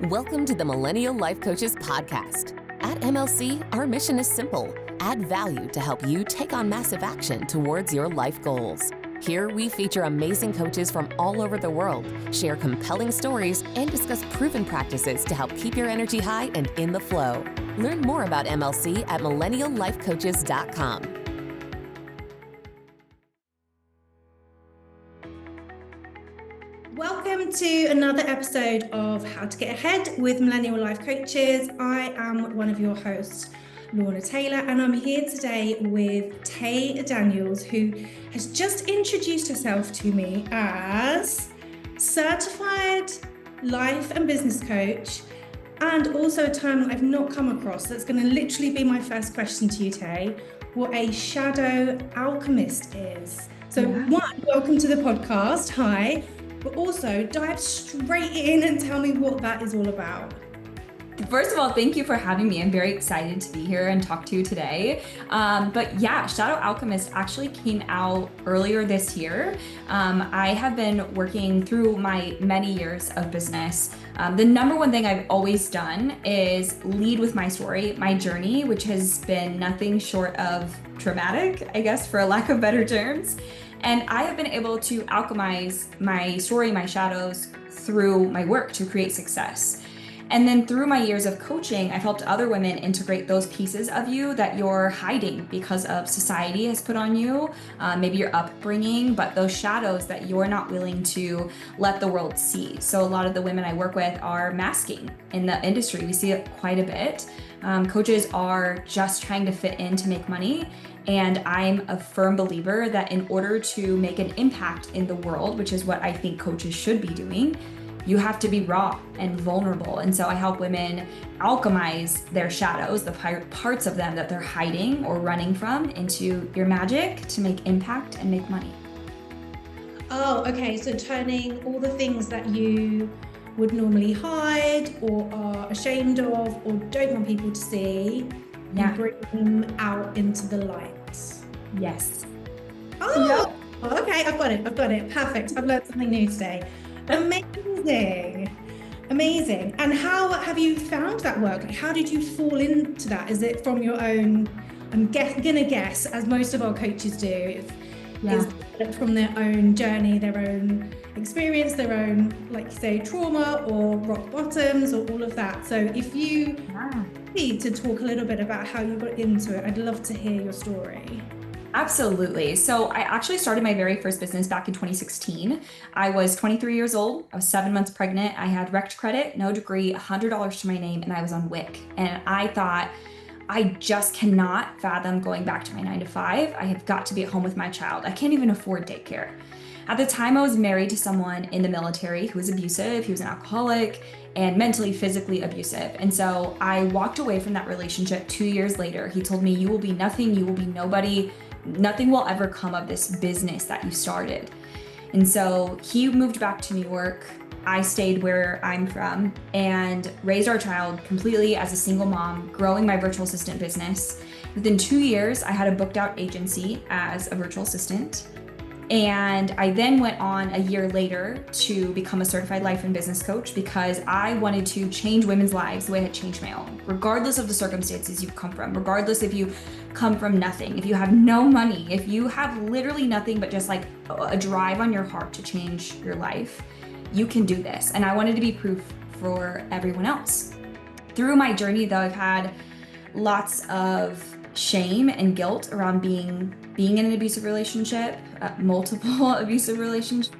Welcome to the Millennial Life Coaches podcast. At MLC, our mission is simple: add value to help you take on massive action towards your life goals. Here, we feature amazing coaches from all over the world, share compelling stories, and discuss proven practices to help keep your energy high and in the flow. Learn more about MLC at millenniallifecoaches.com. Welcome to another episode of How to Get Ahead with Millennial Life Coaches. I am one of your hosts, Lorna Taylor, and I'm here today with Tay Daniels, who has just introduced herself to me as certified life and business coach, and also a term that I've not come across. That's going to literally be my first question to you, Tay, what a Shadow Alchemist is. So one, welcome to the podcast. Hi. But also dive straight in and tell me what that is all about. First of all, thank you for having me. I'm very excited to be here and talk to you today. But yeah, Shadow Alchemist actually came out earlier this year. I have been working through my many years of business. The number one thing I've always done is lead with my story, my journey, which has been nothing short of traumatic, I guess, for a lack of better terms. And I have been able to alchemize my story, my shadows, through my work to create success. And then through my years of coaching, I've helped other women integrate those pieces of you that you're hiding because of society has put on you, maybe your upbringing, but those shadows that you're not willing to let the world see. So a lot of the women I work with are masking in the industry. We see it quite a bit. Coaches are just trying to fit in to make money. And I'm a firm believer that in order to make an impact in the world, which is what I think coaches should be doing, you have to be raw and vulnerable. And so I help women alchemize their shadows, the parts of them that they're hiding or running from, into your magic to make impact and make money. Oh, okay. So turning all the things that you would normally hide or are ashamed of or don't want people to see, and bring them out into the light. Yes. Oh, okay. I've got it. Perfect. I've learned something new today. Amazing. And how have you found that work? Like, how did you fall into that? Is it from your own, I'm gonna guess, as most of our coaches do, is it from their own journey, their own experience, their own, like you say, trauma or rock bottoms or all of that. So if you need to talk a little bit about how you got into it, I'd love to hear your story. Absolutely. So I actually started my very first business back in 2016. I was 23 years old. I was 7 months pregnant. I had wrecked credit, no degree, $100 to my name, and I was on WIC. And I thought, I just cannot fathom going back to my 9 to 5. I have got to be at home with my child. I can't even afford daycare. At the time, I was married to someone in the military who was abusive. He was an alcoholic and mentally, physically abusive. And so I walked away from that relationship 2 years later. He told me, you will be nothing, you will be nobody. Nothing will ever come of this business that you started. And so he moved back to New York. I stayed where I'm from and raised our child completely as a single mom, growing my virtual assistant business. Within 2 years, I had a booked out agency as a virtual assistant. And I then went on a year later to become a certified life and business coach because I wanted to change women's lives the way I had changed my own, regardless of the circumstances you come from, regardless if you come from nothing, if you have no money, if you have literally nothing but just like a drive on your heart to change your life, you can do this. And I wanted to be proof for everyone else. Through my journey though, I've had lots of shame and guilt around being in an abusive relationship, multiple abusive relationships,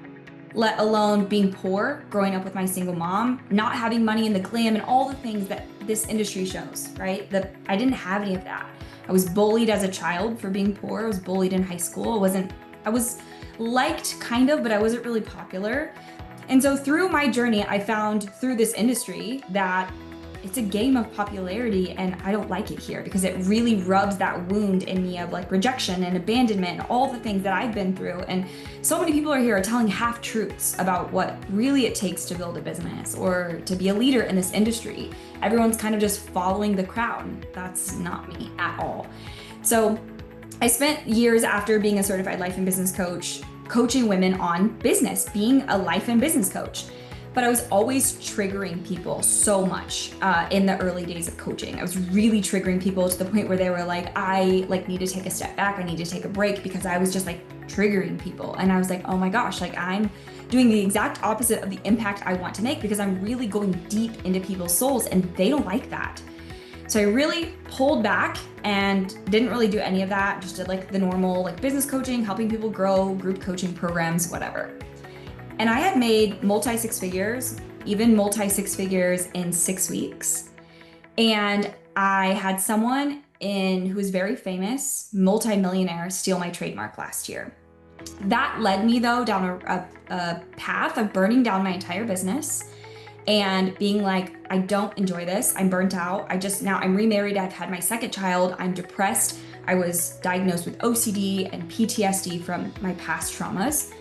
let alone being poor, growing up with my single mom, not having money and the glam and all the things that this industry shows, right? That I didn't have any of that. I was bullied as a child for being poor. I was bullied in high school. I was liked kind of, but I wasn't really popular. And so through my journey, I found through this industry that it's a game of popularity and I don't like it here because it really rubs that wound in me of like rejection and abandonment and all the things that I've been through. And so many people are here telling half truths about what really it takes to build a business or to be a leader in this industry. Everyone's kind of just following the crowd. That's not me at all. So I spent years after being a certified life and business coach, coaching women on business, being a life and business coach. but I was always triggering people so much in the early days of coaching. I was really triggering people to the point where they were like, I like need to take a step back. I need to take a break because I was just like triggering people. And I was like, oh my gosh, like I'm doing the exact opposite of the impact I want to make because I'm really going deep into people's souls and they don't like that. So I really pulled back and didn't really do any of that. Just did like the normal like business coaching, helping people grow, group coaching programs, whatever. And I had made multi-six figures, even multi-six figures in 6 weeks. And I had someone who was very famous, multi-millionaire, steal my trademark last year. That led me though down a path of burning down my entire business and being like, I don't enjoy this. I'm burnt out. Now I'm remarried. I've had my second child. I'm depressed. I was diagnosed with OCD and PTSD from my past traumas.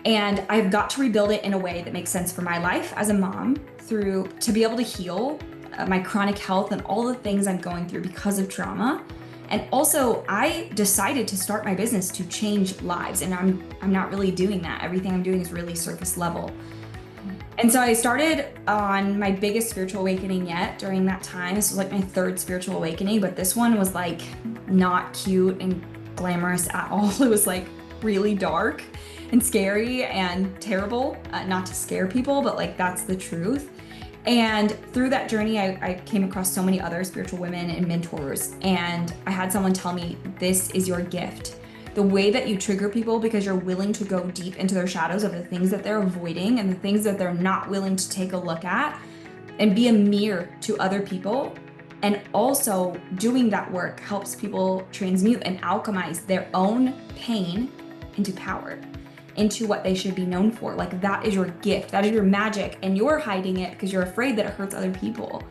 And I've got to rebuild it in a way that makes sense for my life as a mom to be able to heal my chronic health and all the things I'm going through because of trauma. And also I decided to start my business to change lives. And I'm not really doing that. Everything I'm doing is really surface level. And so I started on my biggest spiritual awakening yet during that time. This was like my third spiritual awakening, but this one was like not cute and glamorous at all. It was like really dark and scary and terrible, not to scare people, but like that's the truth. And through that journey, I came across so many other spiritual women and mentors. And I had someone tell me, this is your gift. The way that you trigger people because you're willing to go deep into their shadows of the things that they're avoiding and the things that they're not willing to take a look at and be a mirror to other people. And also doing that work helps people transmute and alchemize their own pain into power, into what they should be known for. Like that is your gift, that is your magic, and you're hiding it because you're afraid that it hurts other people.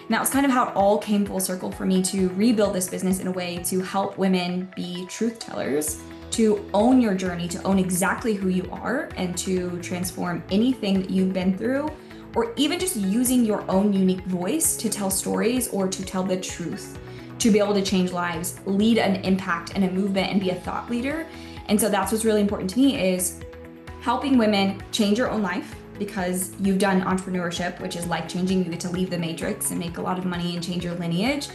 And that was kind of how it all came full circle for me to rebuild this business in a way to help women be truth tellers, to own your journey, to own exactly who you are, and to transform anything that you've been through, or even just using your own unique voice to tell stories or to tell the truth, to be able to change lives, lead an impact and a movement, and be a thought leader. And so that's what's really important to me, is helping women change your own life because you've done entrepreneurship, which is life-changing. You get to leave the matrix and make a lot of money and change your lineage,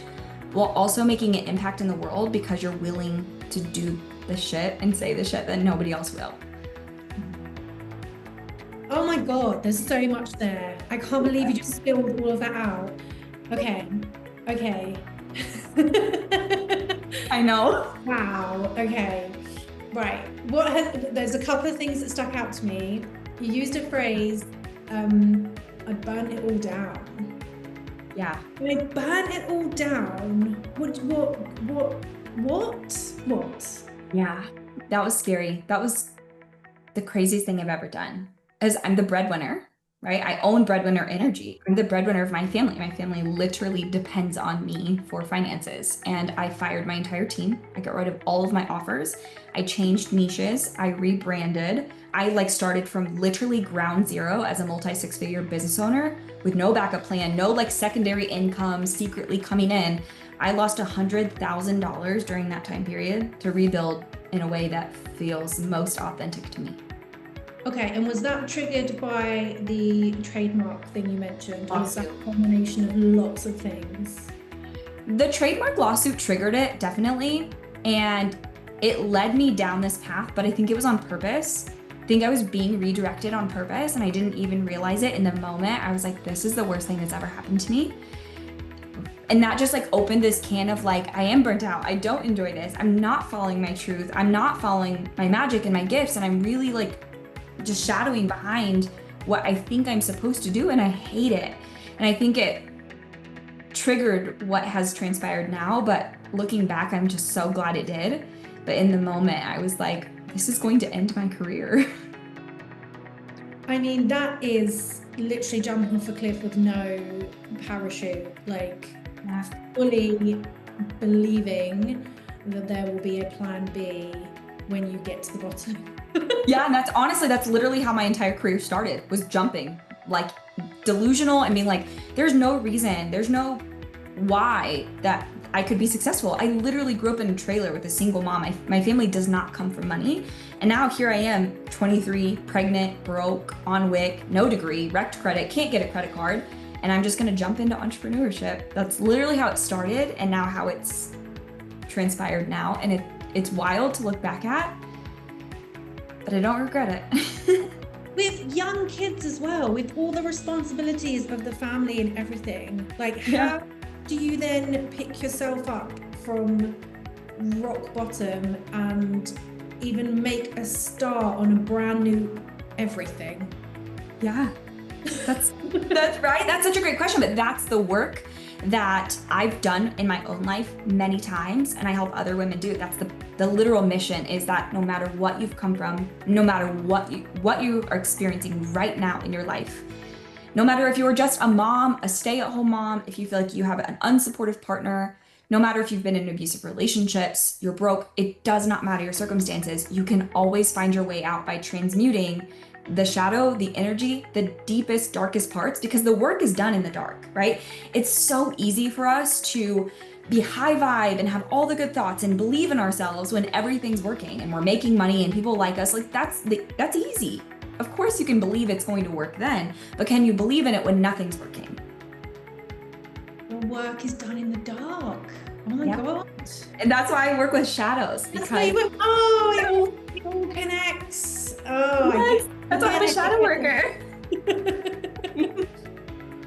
while also making an impact in the world because you're willing to do the shit and say the shit that nobody else will. Oh my God, there's so much there. I can't believe you just spilled all of that out. Okay. I know. Wow, okay. Right. There's a couple of things that stuck out to me. You used a phrase, I burnt it all down. Yeah. I burnt it all down. What? Yeah, that was scary. That was the craziest thing I've ever done. As I'm the breadwinner, right? I own Breadwinner Energy. I'm the breadwinner of my family. My family literally depends on me for finances. And I fired my entire team. I got rid of all of my offers. I changed niches. I rebranded. I started from literally ground zero as a multi-six-figure business owner with no backup plan, no secondary income secretly coming in. I lost $100,000 during that time period to rebuild in a way that feels most authentic to me. Okay, and was that triggered by the trademark thing you mentioned? Or was that a combination of lots of things? The trademark lawsuit triggered it, definitely. And it led me down this path, but I think it was on purpose. I think I was being redirected on purpose and I didn't even realize it in the moment. I was like, this is the worst thing that's ever happened to me. And that just opened this can of I am burnt out. I don't enjoy this. I'm not following my truth. I'm not following my magic and my gifts. And I'm really just shadowing behind what I think I'm supposed to do. And I hate it. And I think it triggered what has transpired now. But looking back, I'm just so glad it did. But in the moment, I was like, this is going to end my career. I mean, that is literally jumping off a cliff with no parachute. Fully believing that there will be a plan B when you get to the bottom. Yeah, and that's literally how my entire career started, was jumping, delusional. I mean, there's no reason, there's no why that I could be successful. I literally grew up in a trailer with a single mom. My family does not come from money. And now here I am, 23, pregnant, broke, on WIC, no degree, wrecked credit, can't get a credit card. And I'm just gonna jump into entrepreneurship. That's literally how it started and now how it's transpired now. And it's wild to look back at, but I don't regret it. With young kids as well, with all the responsibilities of the family and everything, like how do you then pick yourself up from rock bottom and even make a start on a brand new everything? Yeah, that's right. That's such a great question, but that's the work that I've done in my own life many times, and I help other women do it. That's the literal mission, is that no matter what you've come from, no matter what you are experiencing right now in your life, no matter if you are just a mom, a stay-at-home mom, if you feel like you have an unsupportive partner, no matter if you've been in abusive relationships, you're broke, it does not matter your circumstances. You can always find your way out by transmuting the shadow, the energy, the deepest, darkest parts, because the work is done in the dark, right? It's so easy for us to be high vibe and have all the good thoughts and believe in ourselves when everything's working and we're making money and people like us. Like that's easy. Of course you can believe it's going to work then, but can you believe in it when nothing's working? The work is done in the dark. Oh my God. And that's why I work with shadows, because it all connects. Oh, yes, that's why I'm a shadow worker.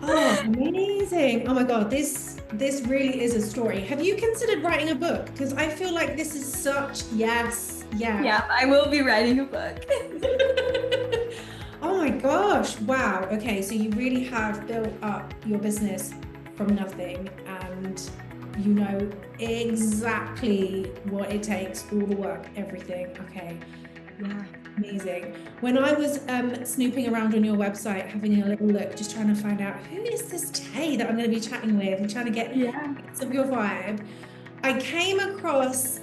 Oh, amazing. Oh my God, this really is a story. Have you considered writing a book? Because I feel like this is such, Yeah, I will be writing a book. Oh my gosh, wow. Okay, so you really have built up your business from nothing, and you know exactly what it takes, all the work, everything. Okay. Yeah. Amazing. When I was snooping around on your website, having a little look, just trying to find out who is this Tay that I'm going to be chatting with and trying to get bits of your vibe, I came across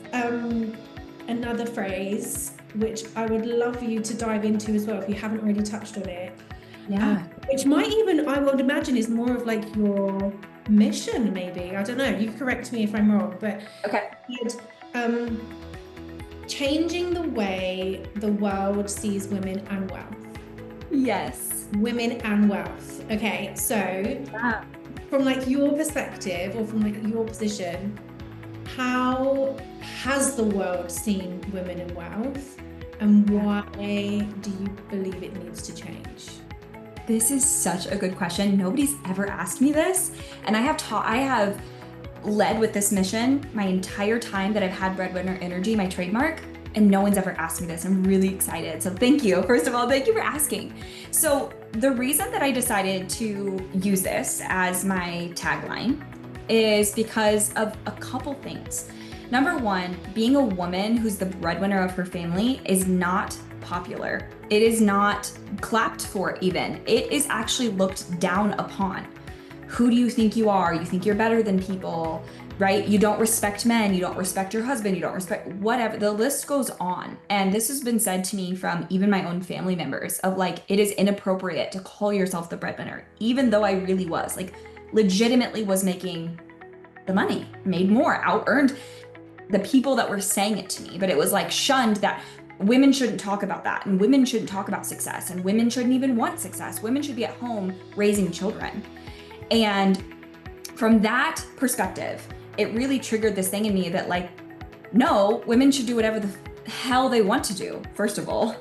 another phrase which I would love for you to dive into as well if you haven't already touched on it. Yeah. Which might even, I would imagine, is more of like your mission, maybe. I don't know. You correct me if I'm wrong, but Okay. Changing the way the world sees women and wealth. Yes. Women and wealth. Okay, so from like your perspective or from like your position, how has the world seen women and wealth, and why do you believe it needs to change? This is such a good question. Nobody's ever asked me this, and I have led with this mission my entire time that I've had Breadwinner Energy, my trademark, and no one's ever asked me this. I'm really excited. So thank you. First of all, thank you for asking. So the reason that I decided to use this as my tagline is because of a couple things. Number one, being a woman who's the breadwinner of her family is not popular. It is not clapped for even. It is actually looked down upon. Who do you think you are? You think you're better than people, right? You don't respect men, you don't respect your husband, you don't respect whatever. The list goes on. And this has been said to me from even my own family members of like, it is inappropriate to call yourself the breadwinner, even though I really was, like, legitimately was making the money, made more, out-earned the people that were saying it to me. But it was like shunned that women shouldn't talk about that, and women shouldn't talk about success, and women shouldn't even want success. Women should be at home raising children. And from that perspective, it really triggered this thing in me that like, no, women should do whatever the hell they want to do. First of all,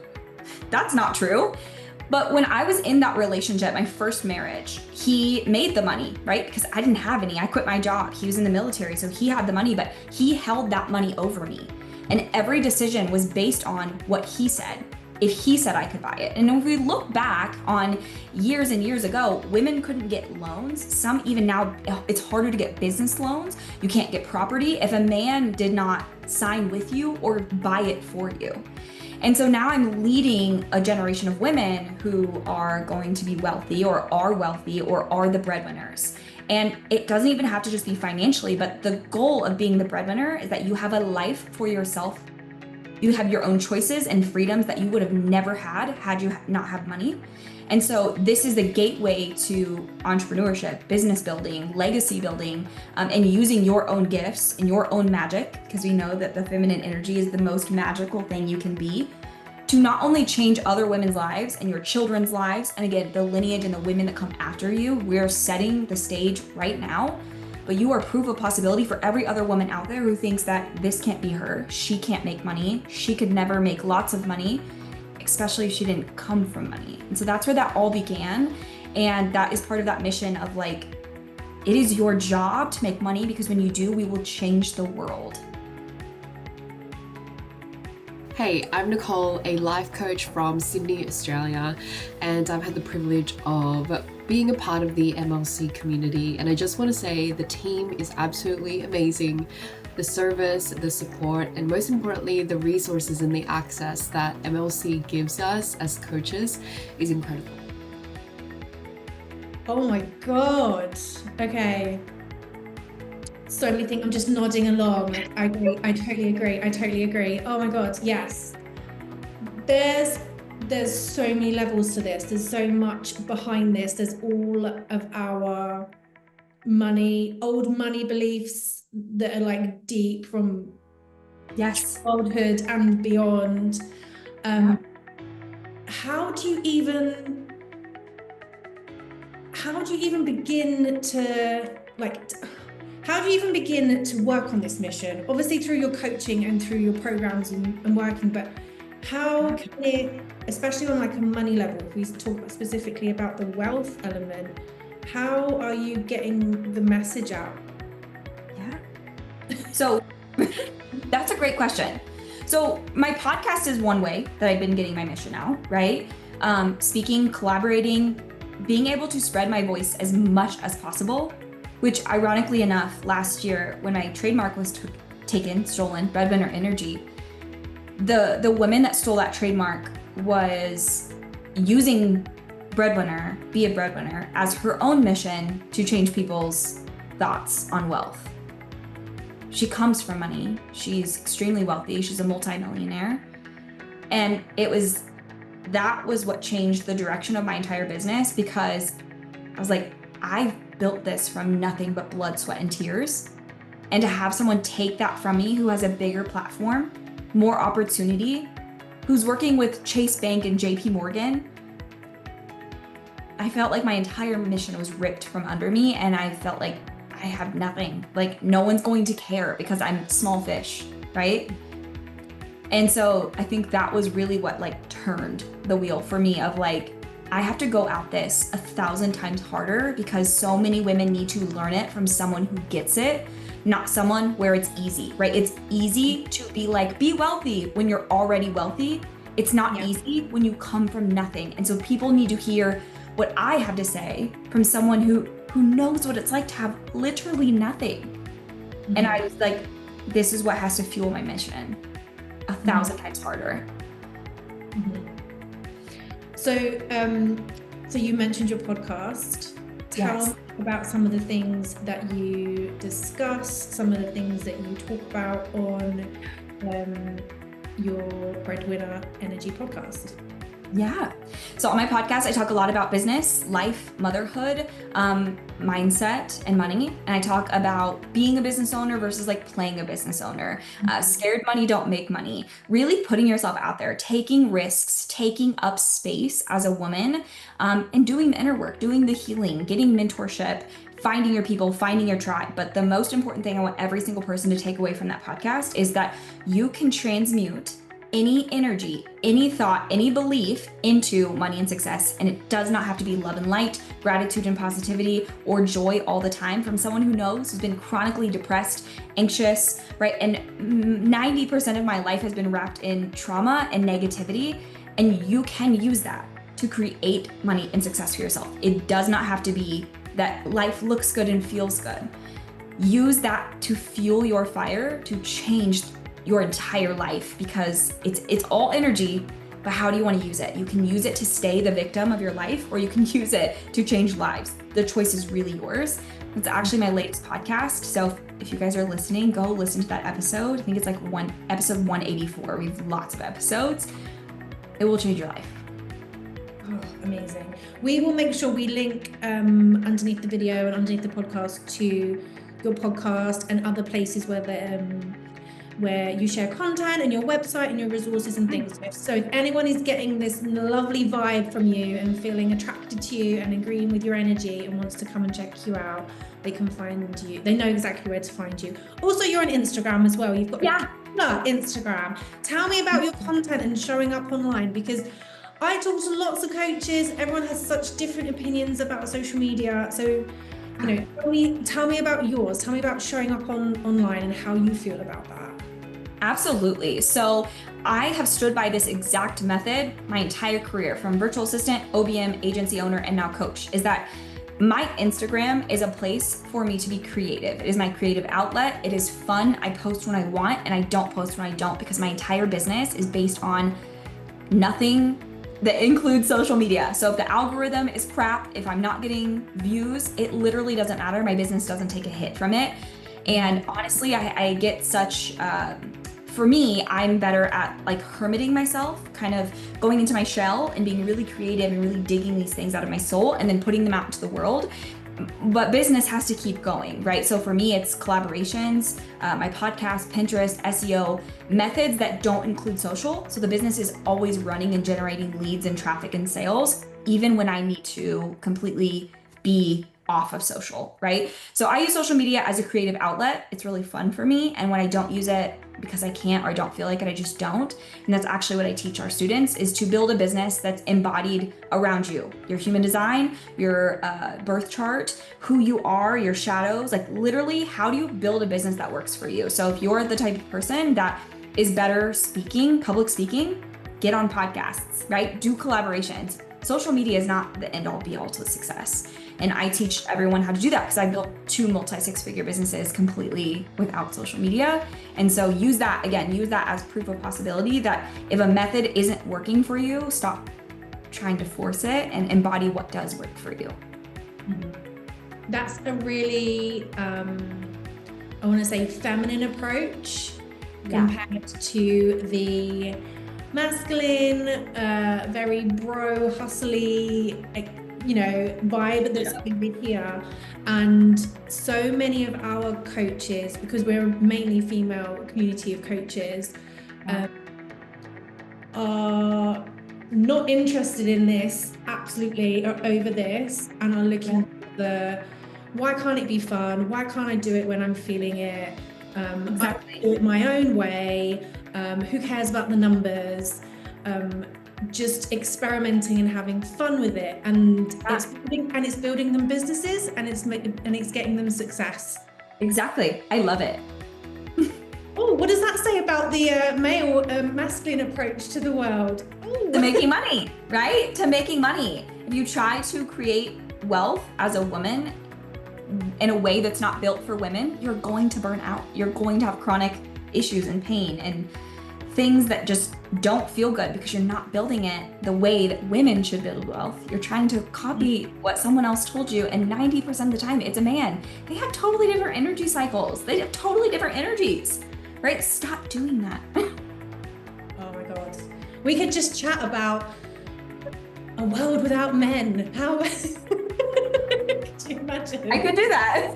that's not true. But when I was in that relationship, my first marriage, he made the money, right? Because I didn't have any. I quit my job. He was in the military, so he had the money, but he held that money over me. And every decision was based on what he said. If he said I could buy it. And if we look back on years and years ago, women couldn't get loans. Some even now, it's harder to get business loans. You can't get property if a man did not sign with you or buy it for you. And so now I'm leading a generation of women who are going to be wealthy or are the breadwinners. And it doesn't even have to just be financially, but the goal of being the breadwinner is that you have a life for yourself You have your own choices and freedoms that you would have never had you not have money. And so this is the gateway to entrepreneurship, business building, legacy building, and using your own gifts and your own magic, because we know that the feminine energy is the most magical thing you can be, to not only change other women's lives and your children's lives, and again, the lineage and the women that come after you. We're setting the stage right now, but you are proof of possibility for every other woman out there who thinks that this can't be her. She can't make money. She could never make lots of money, especially if she didn't come from money. And so that's where that all began. And that is part of that mission of like, it is your job to make money, because when you do, we will change the world. Hey, I'm Nicole, a life coach from Sydney, Australia, and I've had the privilege of being a part of the MLC community. And I just want to say the team is absolutely amazing. The service, the support, and most importantly, the resources and the access that MLC gives us as coaches is incredible. Oh my God. Okay. So many things. I'm just nodding along. I agree. I totally agree. Oh my God. Yes. There's so many levels to this. There's so much behind this. There's all of our old money beliefs that are like deep from childhood and beyond. How do you even begin to how do you even begin to work on this mission? Obviously through your coaching and through your programs and working, but how can it, especially on like a money level, if we talk specifically about the wealth element, how are you getting the message out? Yeah. So that's a great question. So my podcast is one way that I've been getting my mission out, right? Speaking, collaborating, being able to spread my voice as much as possible, which ironically enough, last year when my trademark was stolen, Breadwinner Energy, the woman that stole that trademark was using Breadwinner, be a breadwinner, as her own mission to change people's thoughts on wealth. She comes from money. She's extremely wealthy. She's a multimillionaire. And that was what changed the direction of my entire business, because I was like, I've built this from nothing but blood, sweat, and tears. And to have someone take that from me who has a bigger platform, more opportunity, who's working with Chase Bank and JP Morgan, I felt like my entire mission was ripped from under me, and I felt like I have nothing. Like no one's going to care because I'm small fish, right? And so I think that was really what like turned the wheel for me of like, I have to go at this 1,000 times harder, because so many women need to learn it from someone who gets it, not someone where it's easy, right? It's easy to be wealthy when you're already wealthy. It's not easy when you come from nothing. And so people need to hear what I have to say from someone who knows what it's like to have literally nothing. Mm-hmm. And I was like, this is what has to fuel my mission 1,000 times harder. Mm-hmm. So you mentioned your podcast. Tell me about some of the things that you discuss, some of the things that you talk about on your Breadwinner Energy podcast. Yeah. So on my podcast, I talk a lot about business, life, motherhood, mindset, and money. And I talk about being a business owner versus like playing a business owner. Scared money don't make money. Really putting yourself out there, taking risks, taking up space as a woman, and doing the inner work, doing the healing, getting mentorship, finding your people, finding your tribe. But the most important thing I want every single person to take away from that podcast is that you can transmute any energy, any thought, any belief into money and success. And it does not have to be love and light, gratitude and positivity, or joy all the time from someone who knows, who's been chronically depressed, anxious, right? And 90% of my life has been wrapped in trauma and negativity. And you can use that to create money and success for yourself. It does not have to be that life looks good and feels good. Use that to fuel your fire to change your entire life, because it's all energy, but how do you want to use it? You can use it to stay the victim of your life, or you can use it to change lives. The choice is really yours. It's actually my latest podcast. So if you guys are listening, go listen to that episode. I think it's like episode 184. We have lots of episodes. It will change your life. Oh, amazing. We will make sure we link underneath the video and underneath the podcast to your podcast and other places where you share content and your website and your resources and things. So if anyone is getting this lovely vibe from you and feeling attracted to you and agreeing with your energy and wants to come and check you out, they can find you. They know exactly where to find you. Also, you're on Instagram as well. You've got Instagram. Tell me about your content and showing up online, because I talk to lots of coaches. Everyone has such different opinions about social media. So, tell me about yours. Tell me about showing up online and how you feel about that. Absolutely. So I have stood by this exact method my entire career, from virtual assistant, OBM, agency owner, and now coach, is that my Instagram is a place for me to be creative. It is my creative outlet. It is fun. I post when I want and I don't post when I don't, because my entire business is based on nothing that includes social media. So if the algorithm is crap, if I'm not getting views, it literally doesn't matter. My business doesn't take a hit from it. And honestly, I get such, for me, I'm better at like hermiting myself, kind of going into my shell and being really creative and really digging these things out of my soul and then putting them out into the world. But business has to keep going, right? So for me, it's collaborations, my podcast, Pinterest, SEO, methods that don't include social. So the business is always running and generating leads and traffic and sales, even when I need to completely be off of social, right? So I use social media as a creative outlet. It's really fun for me. And when I don't use it because I can't or I don't feel like it, I just don't. And that's actually what I teach our students, is to build a business that's embodied around you. Your human design, your birth chart, who you are, your shadows, like literally, how do you build a business that works for you? So if you're the type of person that is better speaking, public speaking, get on podcasts, right? Do collaborations. Social media is not the end all be all to success. And I teach everyone how to do that, because I built 2 multi-6-figure businesses completely without social media. And so use that as proof of possibility that if a method isn't working for you, stop trying to force it and embody what does work for you. That's a really, I want to say, feminine approach compared to the masculine, very bro, hustly, vibe that's been here. And so many of our coaches, because we're a mainly female community of coaches, are not interested in this, absolutely, or over this, and are looking for the, why can't it be fun? Why can't I do it when I'm feeling it? Exactly. I do it my own way. Who cares about the numbers? Just experimenting and having fun with it, and it's building them businesses, and it's getting them success. Exactly. I love it. Oh, what does that say about the male masculine approach to the world? To making money, right? To making money. If you try to create wealth as a woman in a way that's not built for women, you're going to burn out. You're going to have chronic issues and pain and things that just don't feel good, because you're not building it the way that women should build wealth. You're trying to copy what someone else told you, and 90% of the time it's a man. They have totally different energy cycles. They have totally different energies, right? Stop doing that. Oh my God. We could just chat about a world without men. How could you imagine? I could do that.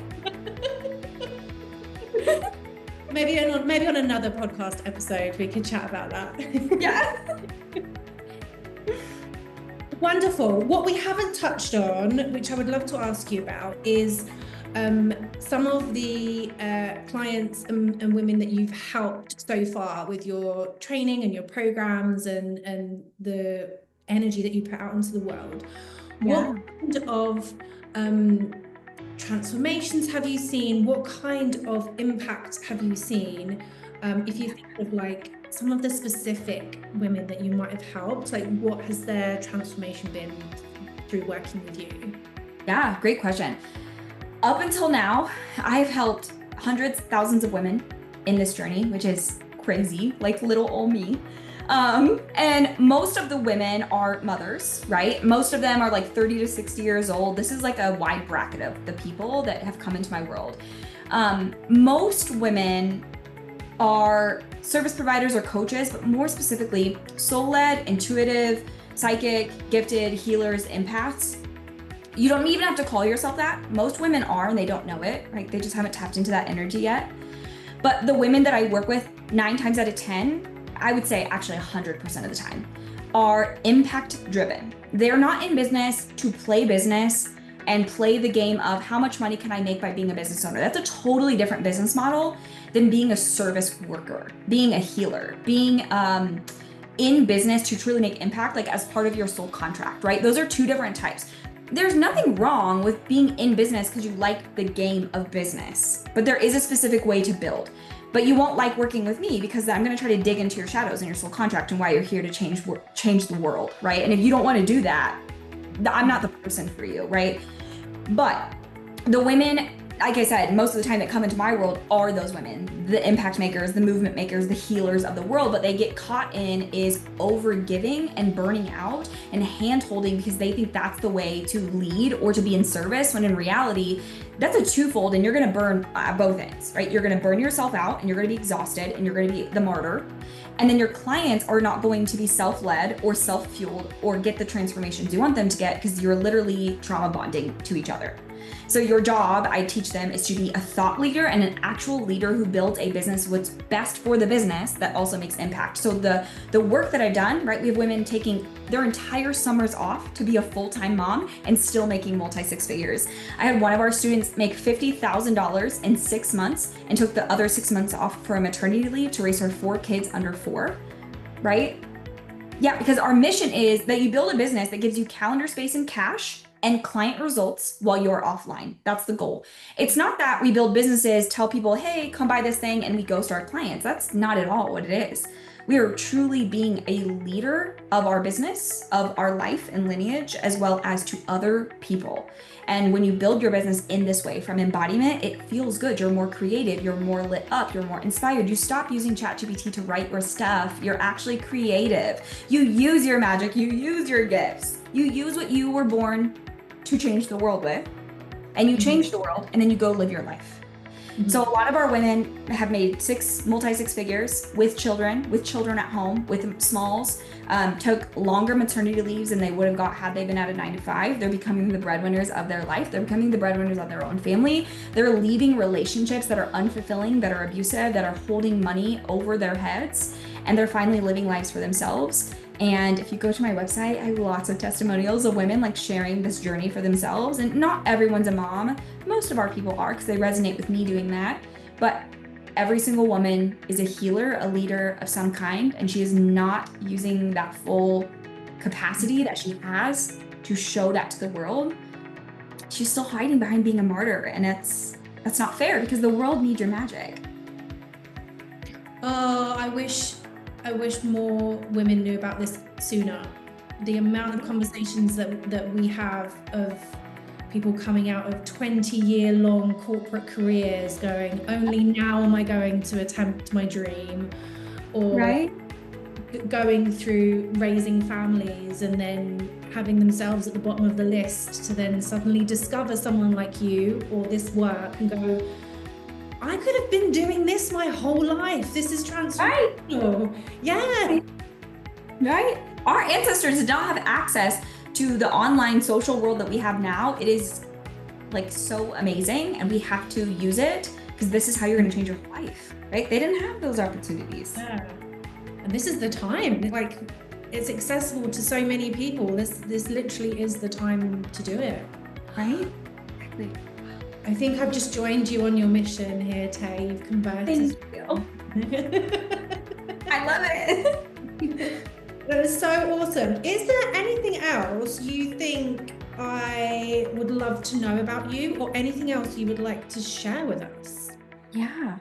Maybe on another podcast episode we could chat about that. Yeah. Wonderful. What we haven't touched on, which I would love to ask you about, is some of the clients and women that you've helped so far with your training and your programs and the energy that you put out into the world. Yeah. What kind of transformations have you seen? What kind of impact have you seen? If you think of like some of the specific women that you might have helped, like what has their transformation been through working with you? Yeah, great question. Up until now, I've helped hundreds, thousands of women in this journey, which is crazy, like little old me. And most of the women are mothers, right? Most of them are like 30 to 60 years old. This is like a wide bracket of the people that have come into my world. Most women are service providers or coaches, but more specifically, soul-led, intuitive, psychic, gifted, healers, empaths. You don't even have to call yourself that. Most women are, and they don't know it, right? They just haven't tapped into that energy yet. But the women that I work with, 9 times out of 10, I would say actually 100% of the time, are impact driven. They're not in business to play business and play the game of how much money can I make by being a business owner. That's a totally different business model than being a service worker, being a healer, being in business to truly make impact, like as part of your soul contract, right? Those are 2 different types. There's nothing wrong with being in business because you like the game of business, but there is a specific way to build. But you won't like working with me because I'm going to try to dig into your shadows and your soul contract and why you're here to change the world, right? And if you don't want to do that, I'm not the person for you, right? But the women, like I said, most of the time that come into my world are those women, the impact makers, the movement makers, the healers of the world. But they get caught in is over giving and burning out and hand holding because they think that's the way to lead or to be in service, when in reality, that's a twofold, and you're going to burn both ends, right? You're going to burn yourself out and you're going to be exhausted and you're going to be the martyr. And then your clients are not going to be self-led or self-fueled or get the transformations you want them to get because you're literally trauma bonding to each other. So your job, I teach them, is to be a thought leader and an actual leader who builds a business what's best for the business that also makes impact. So the work that I've done, right? We have women taking their entire summers off to be a full-time mom and still making multi-6 figures. I had one of our students make $50,000 in 6 months and took the other 6 months off for a maternity leave to raise her 4 kids under 4, right? Yeah, because our mission is that you build a business that gives you calendar space and cash and client results while you're offline. That's the goal. It's not that we build businesses, tell people, hey, come buy this thing, and we ghost our clients. That's not at all what it is. We are truly being a leader of our business, of our life and lineage, as well as to other people. And when you build your business in this way from embodiment, it feels good. You're more creative, you're more lit up, you're more inspired. You stop using ChatGPT to write your stuff. You're actually creative. You use your magic, you use your gifts. You use what you were born to change the world with, and you change the world, and then you go live your life. So a lot of our women have made multi-6 figures with children at home, with smalls, took longer maternity leaves than they would have got had they been at a 9 to 5. They're becoming the breadwinners of their life. They're becoming the breadwinners of their own family. They're leaving relationships that are unfulfilling, that are abusive, that are holding money over their heads, and they're finally living lives for themselves. And if you go to my website, I have lots of testimonials of women like sharing this journey for themselves. And not everyone's a mom. Most of our people are, because they resonate with me doing that. But every single woman is a healer, a leader of some kind, and she is not using that full capacity that she has to show that to the world. She's still hiding behind being a martyr, and that's not fair because the world needs your magic. Oh, I wish more women knew about this sooner. The amount of conversations that we have of people coming out of 20-year-long corporate careers going, only now am I going to attempt my dream, or right? Going through raising families and then having themselves at the bottom of the list to then suddenly discover someone like you or this work and go, I could have been doing this my whole life. This is transformational. Right. Yeah. Right? Our ancestors did not have access to the online social world that we have now. It is like so amazing, and we have to use it because this is how you're going to change your life, right? They didn't have those opportunities. Yeah. And this is the time. Like, it's accessible to so many people. This literally is the time to do it. Right? Exactly. I think I've just joined you on your mission here, Tay. You've converted. Thank you. I love it. That is so awesome. Is there anything else you think I would love to know about you, or anything else you would like to share with us? Yeah.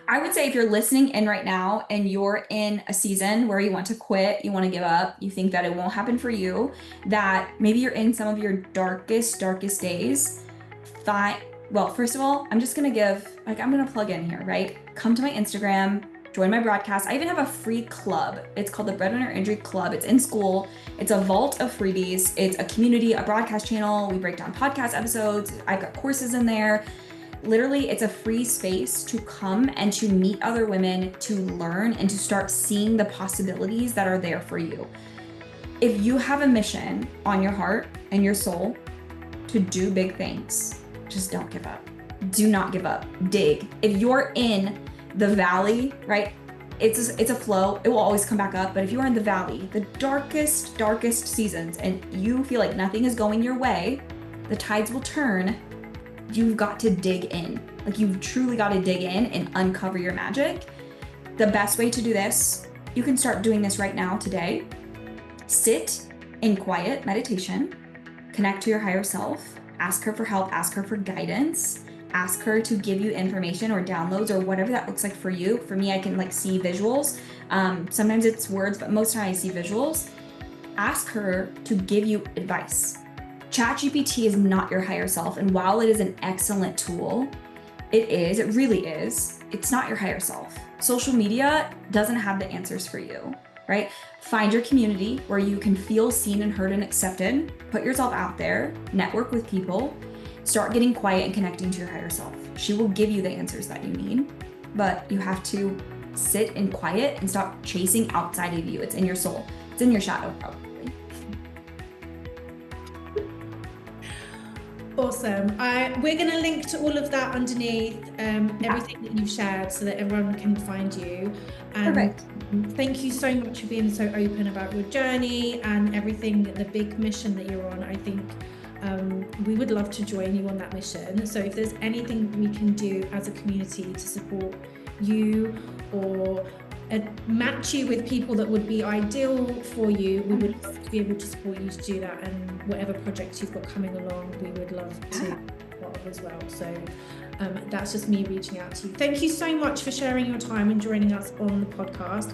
I would say if you're listening in right now and you're in a season where you want to quit, you want to give up, you think that it won't happen for you, that maybe you're in some of your darkest days, well, first of all, I'm just going to I'm going to plug in here, right? Come to my Instagram, join my broadcast. I even have a free club. It's called the Breadwinner Energy Club. It's in school. It's a vault of freebies. It's a community, a broadcast channel. We break down podcast episodes. I've got courses in there. Literally, it's a free space to come and to meet other women, to learn and to start seeing the possibilities that are there for you. If you have a mission on your heart and your soul to do big things, just don't give up. Do not give up. Dig. If you're in the valley, right? It's a flow. It will always come back up. But if you are in the valley, the darkest seasons, and you feel like nothing is going your way, the tides will turn. You've got to dig in. Like, you've truly got to dig in and uncover your magic. The best way to do this, you can start doing this right now today. Sit in quiet meditation, connect to your higher self, ask her for help, ask her for guidance, ask her to give you information or downloads or whatever that looks like for you. For me, I can like see visuals. Sometimes it's words, but most of the time I see visuals. Ask her to give you advice. ChatGPT is not your higher self. And while it is an excellent tool, it really is, it's not your higher self. Social media doesn't have the answers for you, right? Find your community where you can feel seen and heard and accepted. Put yourself out there, network with people, start getting quiet and connecting to your higher self. She will give you the answers that you need, but you have to sit in quiet and stop chasing outside of you. It's in your soul. It's in your shadow, probably. Awesome. We're going to link to all of that underneath everything that you've shared so that everyone can find you. Perfect. Thank you so much for being so open about your journey and everything, the big mission that you're on. I think we would love to join you on that mission. So if there's anything we can do as a community to support you or match you with people that would be ideal for you, we would love to be able to support you to do that. And whatever projects you've got coming along, we would love to be part of as well. So that's just me reaching out to you. Thank you so much for sharing your time and joining us on the podcast.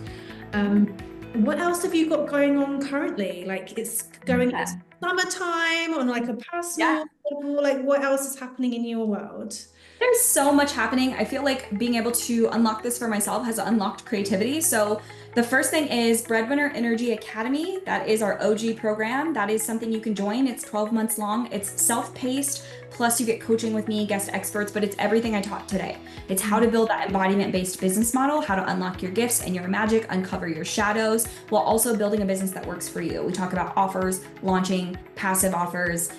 What else have you got going on currently? Like, it's going into summertime on like a personal level. Like, what else is happening in your world? There's so much happening. I feel like being able to unlock this for myself has unlocked creativity. So the first thing is Breadwinner Energy Academy. That is our OG program. That is something you can join. It's 12 months long. It's self-paced, plus you get coaching with me, guest experts, but it's everything I taught today. It's how to build that embodiment-based business model, how to unlock your gifts and your magic, uncover your shadows, while also building a business that works for you. We talk about offers, launching, passive offers,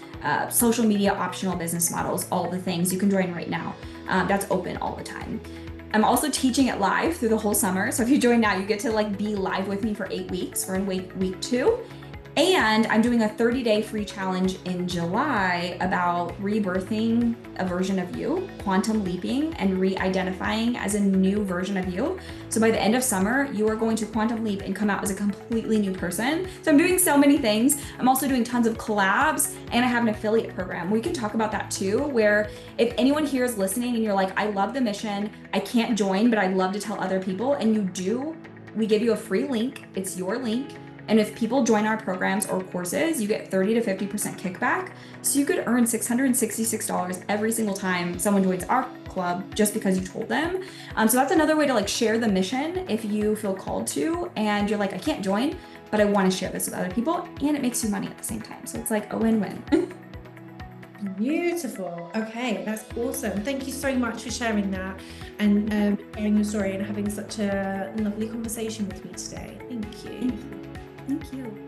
social media, optional business models, all the things. You can join right now. That's open all the time. I'm also teaching it live through the whole summer. So if you join now, you get to like be live with me for 8 weeks. We're in week 2. And I'm doing a 30-day free challenge in July about rebirthing a version of you, quantum leaping, and re-identifying as a new version of you. So by the end of summer, you are going to quantum leap and come out as a completely new person. So I'm doing so many things. I'm also doing tons of collabs, and I have an affiliate program. We can talk about that too, where if anyone here is listening and you're like, I love the mission, I can't join, but I'd love to tell other people, and you do, we give you a free link. It's your link. And if people join our programs or courses, you get 30 to 50% kickback. So you could earn $666 every single time someone joins our club just because you told them. So that's another way to like share the mission if you feel called to, and you're like, I can't join, but I want to share this with other people, and it makes you money at the same time. So it's like a win-win. Beautiful. Okay, that's awesome. Thank you so much for sharing that and sharing your story and having such a lovely conversation with me today. Thank you. Thank you.